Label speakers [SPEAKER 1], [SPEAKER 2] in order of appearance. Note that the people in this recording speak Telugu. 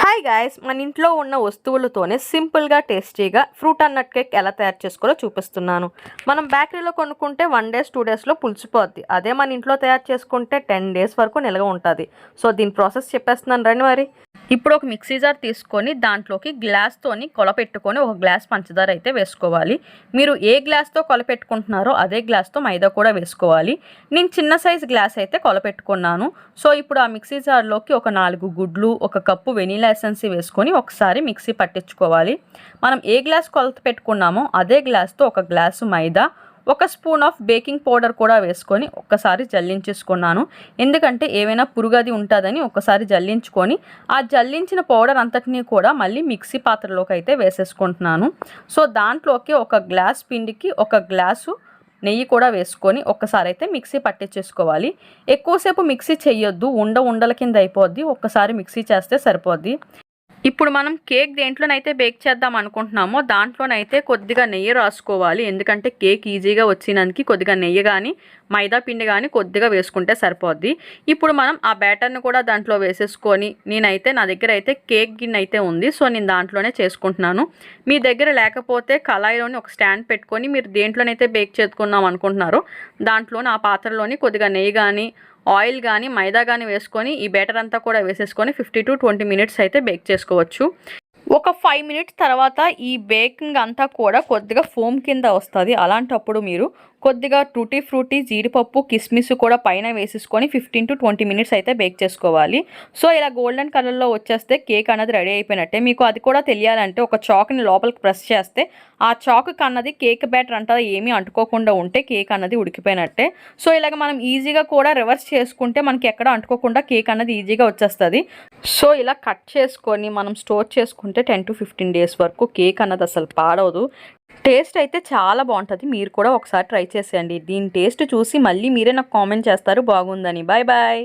[SPEAKER 1] హాయ్ గాయ్స్, మన ఇంట్లో ఉన్న వస్తువులతోనే సింపుల్గా టేస్టీగా ఫ్రూట్ అండ్ నట్ కేక్ ఎలా తయారు చేసుకోవాలో చూపిస్తున్నాను. మనం బేకరీలో కొనుక్కుంటే 1 డేస్ 2 డేస్లో పులిసిపోద్ది. అదే మన ఇంట్లో తయారు చేసుకుంటే 10 డేస్ వరకు నిల్వ ఉంటుంది. సో దీని ప్రాసెస్ చెప్పేస్తున్నాను రండి. మరి ఇప్పుడు ఒక మిక్సీ జార్ తీసుకొని దాంట్లోకి గ్లాస్తోని కొలపెట్టుకొని ఒక గ్లాస్ పంచదార అయితే వేసుకోవాలి. మీరు ఏ గ్లాస్తో కొలపెట్టుకుంటున్నారో అదే గ్లాస్తో మైదా కూడా వేసుకోవాలి. నేను చిన్న సైజ్ గ్లాస్ అయితే కొలపెట్టుకున్నాను. సో ఇప్పుడు ఆ మిక్సీ జార్లోకి ఒక 4 గుడ్లు, ఒక కప్పు వెనీలా ఎసెన్స్ వేసుకొని ఒకసారి మిక్సీ పట్టించుకోవాలి. మనం ఏ గ్లాస్ కొలత పెట్టుకున్నామో అదే గ్లాస్తో ఒక గ్లాసు మైదా, ఒక స్పూన్ ఆఫ్ బేకింగ్ పౌడర్ కూడా వేసుకొని ఒక్కసారి జల్లించేసుకున్నాను. ఎందుకంటే ఏవైనా పురుగది ఉంటుందని ఒక్కసారి జల్లించుకొని ఆ జల్లించిన పౌడర్ అంతటినీ కూడా మళ్ళీ మిక్సీ పాత్రలోకి అయితే వేసేసుకుంటున్నాను. సో దాంట్లోకి ఒక గ్లాస్ పిండికి ఒక గ్లాసు నెయ్యి కూడా వేసుకొని ఒక్కసారి అయితే మిక్సీ పట్టించేసుకోవాలి. ఎక్కువసేపు మిక్సీ చేయొద్దు, ఉండల కింద అయిపోద్ది. ఒక్కసారి మిక్సీ చేస్తే సరిపోద్ది. ఇప్పుడు మనం కేక్ దేంట్లోనైతే బేక్ చేద్దాం అనుకుంటున్నామో దాంట్లోనైతే కొద్దిగా నెయ్యి రాసుకోవాలి. ఎందుకంటే కేక్ ఈజీగా వచ్చినందుకు కొద్దిగా నెయ్యి కానీ మైదా పిండి కానీ కొద్దిగా వేసుకుంటే సరిపోద్ది. ఇప్పుడు మనం ఆ బ్యాటర్ని కూడా దాంట్లో వేసేసుకొని నా దగ్గర అయితే కేక్ గిన్నె అయితే ఉంది. సో నేను దాంట్లోనే చేసుకుంటున్నాను. మీ దగ్గర లేకపోతే కళాయిలోని ఒక స్టాండ్ పెట్టుకొని మీరు దేంట్లోనైతే బేక్ చేసుకుందాం అనుకుంటున్నారో దాంట్లోని ఆ పాత్రలోని కొద్దిగా నెయ్యి కానీ ఆయిల్ కానీ మైదా కానీ వేసుకొని ఈ బ్యాటర్ అంతా కూడా వేసేసుకొని 15 to 20 మినిట్స్ అయితే బేక్ చేసుకోవచ్చు. ఒక 5 మినిట్స్ తర్వాత ఈ బేకింగ్ అంతా కూడా కొద్దిగా ఫోమ్ కింద వస్తుంది. అలాంటప్పుడు మీరు కొద్దిగా టూటీ ఫ్రూటీ, జీడిపప్పు, కిస్మిస్ కూడా పైన వేసేసుకొని 15 to 20 మినిట్స్ అయితే బేక్ చేసుకోవాలి. సో ఇలా గోల్డెన్ కలర్లో వచ్చేస్తే కేక్ అనేది రెడీ అయిపోయినట్టే. మీకు అది కూడా తెలియాలంటే ఒక చాక్ని లోపలికి ప్రెస్ చేస్తే ఆ చాక్ అన్నది కేక్ బ్యాటర్ అంతా ఏమీ అంటుకోకుండా ఉంటే కేక్ అన్నది ఉడికిపోయినట్టే. సో ఇలాగ మనం ఈజీగా కూడా రివర్స్ చేసుకుంటే మనకి ఎక్కడ అంటుకోకుండా కేక్ అన్నది ఈజీగా వచ్చేస్తుంది. సో ఇలా కట్ చేసుకొని మనం స్టోర్ చేసుకుంటే 10 to 15 డేస్ వరకు కేక్ అన్నది అసలు పాడవదు. టేస్ట్ అయితే చాలా బాగుంటుంది. మీరు కూడా ఒకసారి ట్రై చేసేయండి. దీని టేస్ట్ చూసి మళ్ళీ మీరే నాకు కామెంట్ చేస్తారు బాగుందని. Bye bye.